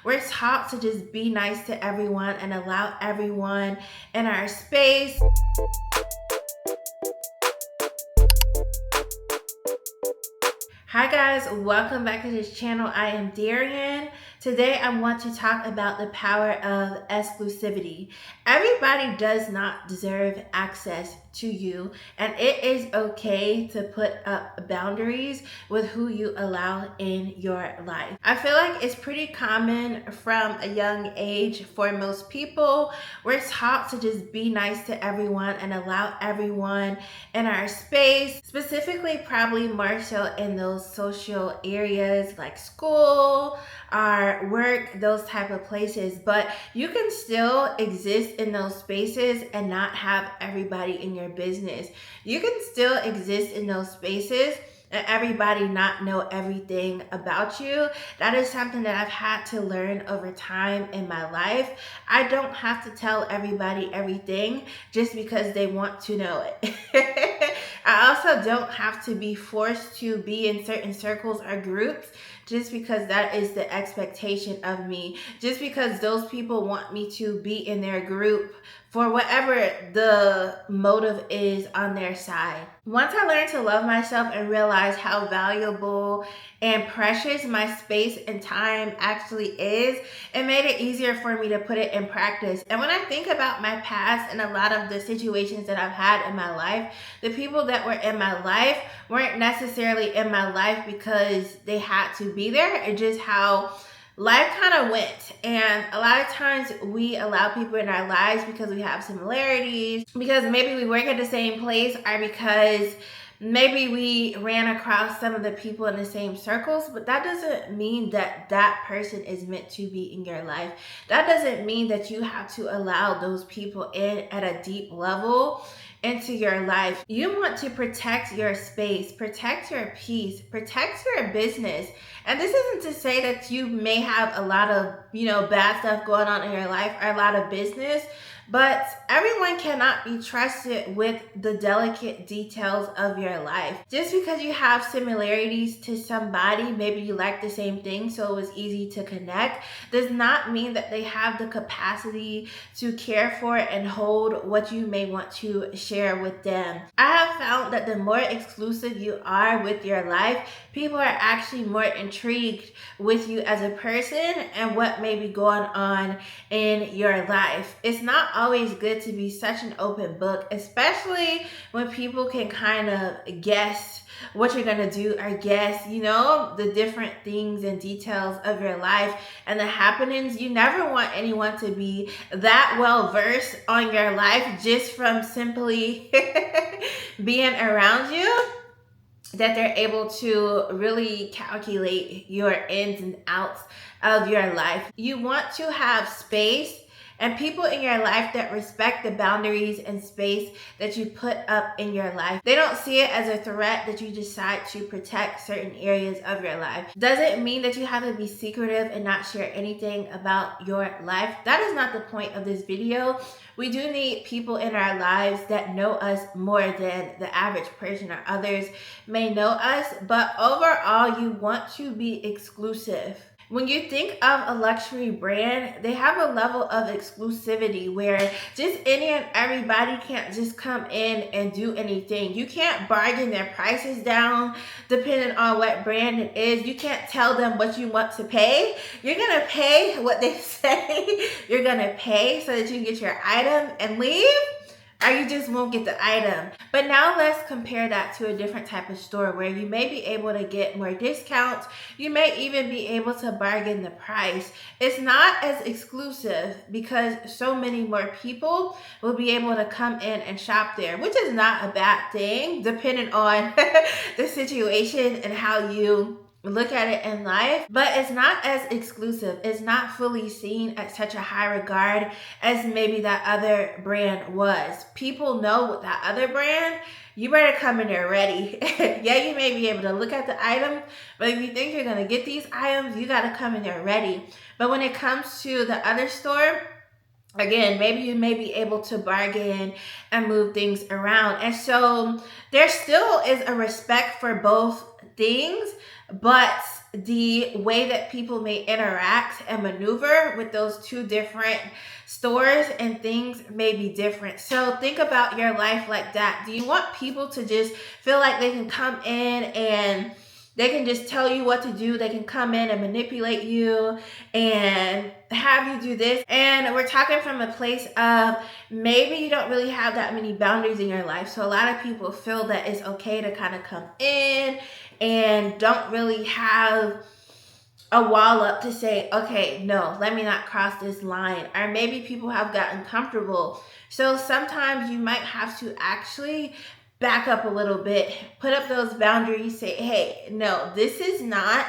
we're taught to just be nice to everyone and allow everyone in our space. Hi guys, welcome back to this channel. I am Darian. Today I want to talk about the power of exclusivity. Everybody does not deserve access to you, and it is okay to put up boundaries with who you allow in your life. I feel like it's pretty common from a young age for most people. We're taught to just be nice to everyone and allow everyone in our space, specifically probably more so in those social areas like school, our work, those type of places. But you can still exist in those spaces and not have everybody in your business. You can still exist in those spaces and everybody not know everything about you. That is something that I've had to learn over time in my life. I don't have to tell everybody everything just because they want to know it. I also don't have to be forced to be in certain circles or groups just because that is the expectation of me. Just because those people want me to be in their group for whatever the motive is on their side. Once I learned to love myself and realize how valuable and precious my space and time actually is, it made it easier for me to put it in practice. And when I think about my past and a lot of the situations that I've had in my life, the people that were in my life weren't necessarily in my life because they had to be there. It's just how life kind of went. And a lot of times we allow people in our lives because we have similarities, because maybe we work at the same place, or because maybe we ran across some of the people in the same circles. But that doesn't mean that that person is meant to be in your life. That doesn't mean that you have to allow those people in at a deep level into your life. You want to protect your space, protect your peace, protect your business. And this isn't to say that you may have a lot of, bad stuff going on in your life or a lot of business, but everyone cannot be trusted with the delicate details of your life. Just because you have similarities to somebody, maybe you like the same thing, so it was easy to connect, does not mean that they have the capacity to care for and hold what you may want to share with them. I have found that the more exclusive you are with your life, people are actually more intrigued with you as a person and what may be going on in your life. It's not always good to be such an open book, especially when people can kind of guess what you're gonna do or guess, the different things and details of your life and the happenings. You never want anyone to be that well versed on your life just from simply being around you, that they're able to really calculate your ins and outs of your life. You want to have space and people in your life that respect the boundaries and space that you put up in your life. They don't see it as a threat that you decide to protect certain areas of your life. Doesn't mean that you have to be secretive and not share anything about your life. That is not the point of this video. We do need people in our lives that know us more than the average person or others may know us, but overall, you want to be exclusive. When you think of a luxury brand, they have a level of exclusivity where just any and everybody can't just come in and do anything. You can't bargain their prices down depending on what brand it is. You can't tell them what you want to pay. You're going to pay what they say you're going to pay so that you can get your item and leave, or you just won't get the item. But now let's compare that to a different type of store where you may be able to get more discounts. You may even be able to bargain the price. It's not as exclusive because so many more people will be able to come in and shop there, which is not a bad thing depending on the situation and how you look at it in life. But it's not as exclusive. It's not fully seen at such a high regard as maybe that other brand was. People know with that other brand, you better come in there ready. Yeah, you may be able to look at the item, but if you think you're going to get these items, you got to come in there ready. But when it comes to the other store, again, maybe you may be able to bargain and move things around. And so there still is a respect for both things, but the way that people may interact and maneuver with those two different stores and things may be different. So think about your life like that. Do you want people to just feel like they can come in and they can just tell you what to do? They can come in and manipulate you and have you do this. And we're talking from a place of maybe you don't really have that many boundaries in your life. So a lot of people feel that it's okay to kind of come in and don't really have a wall up to say, okay, no, let me not cross this line. Or maybe people have gotten comfortable. So sometimes you might have to actually back up a little bit, put up those boundaries, say, hey, no, this is not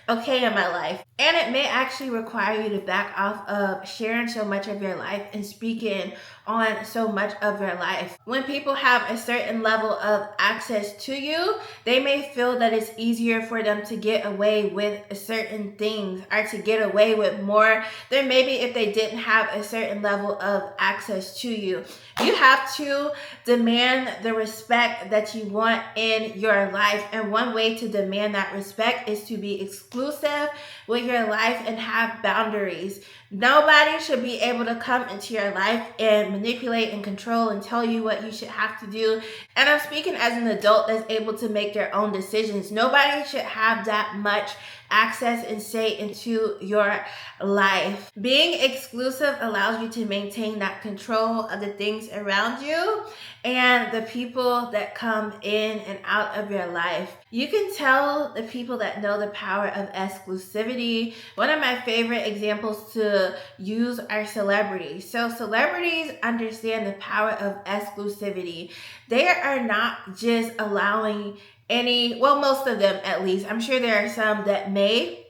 okay in my life. And it may actually require you to back off of sharing so much of your life and speaking on so much of your life. When people have a certain level of access to you, they may feel that it's easier for them to get away with certain things or to get away with more than maybe if they didn't have a certain level of access to you. You have to demand the respect that you want in your life. And one way to demand that respect is to be exclusive with your life and have boundaries. Nobody should be able to come into your life and manipulate and control and tell you what you should have to do. And I'm speaking as an adult that's able to make their own decisions. Nobody should have that much access and say into your life. Being exclusive allows you to maintain that control of the things around you and the people that come in and out of your life. You can tell the people that know the power of exclusivity. One of my favorite examples to use are celebrities. So celebrities understand the power of exclusivity. They are not just allowing most of them at least. I'm sure there are some that may,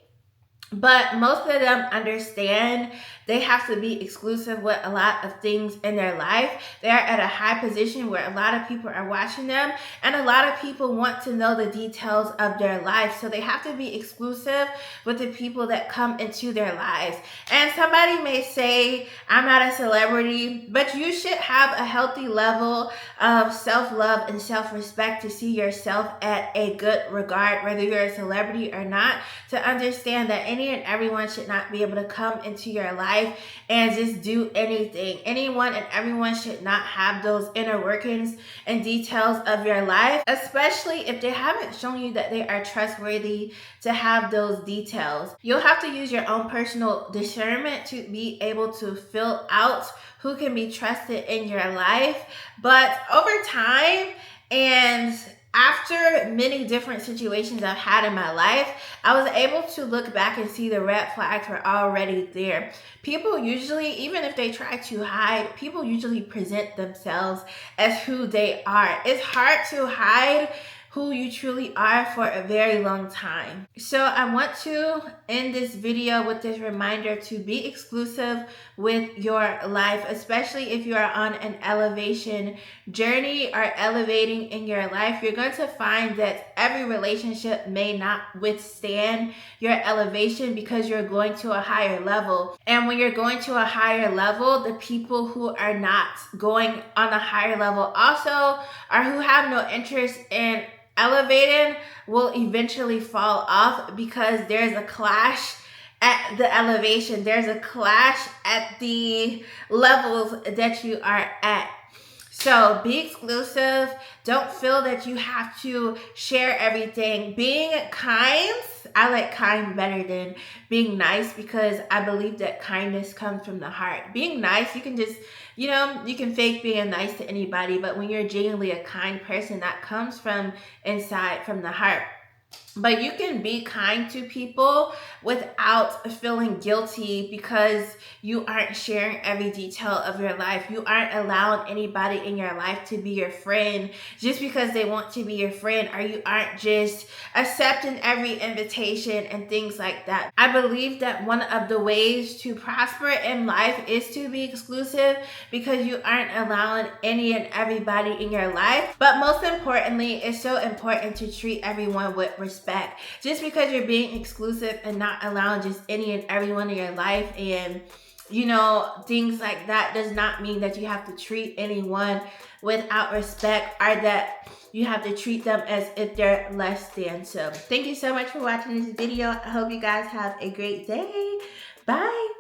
but most of them understand they have to be exclusive with a lot of things in their life. They are at a high position where a lot of people are watching them, and a lot of people want to know the details of their life. So they have to be exclusive with the people that come into their lives. And somebody may say, I'm not a celebrity, but you should have a healthy level of self-love and self-respect to see yourself at a good regard, whether you're a celebrity or not, to understand that any and everyone should not be able to come into your life and just do anything. Anyone and everyone should not have those inner workings and details of your life, especially if they haven't shown you that they are trustworthy to have those details. You'll have to use your own personal discernment to be able to fill out who can be trusted in your life. But over time, and after many different situations I've had in my life, I was able to look back and see the red flags were already there. People usually, even if they try to hide, people usually present themselves as who they are. It's hard to hide who you truly are for a very long time. So I want to end this video with this reminder to be exclusive with your life, especially if you are on an elevation journey or elevating in your life. You're going to find that every relationship may not withstand your elevation because you're going to a higher level. And when you're going to a higher level, the people who are not going on a higher level also, or who have no interest in elevating, will eventually fall off because there's a clash at the elevation. There's a clash at the levels that you are at. So be exclusive. Don't feel that you have to share everything. Being kind, I like kind better than being nice because I believe that kindness comes from the heart. Being nice, you can just, you can fake being nice to anybody, but when you're genuinely a kind person, that comes from inside, from the heart. But you can be kind to people without feeling guilty because you aren't sharing every detail of your life. You aren't allowing anybody in your life to be your friend just because they want to be your friend, or you aren't just accepting every invitation and things like that. I believe that one of the ways to prosper in life is to be exclusive because you aren't allowing any and everybody in your life. But most importantly, it's so important to treat everyone with respect. Just because you're being exclusive and not allowing just any and everyone in your life and things like that does not mean that you have to treat anyone without respect, or that you have to treat them as if they're less than. So thank you so much for watching this video. I hope you guys have a great day. Bye.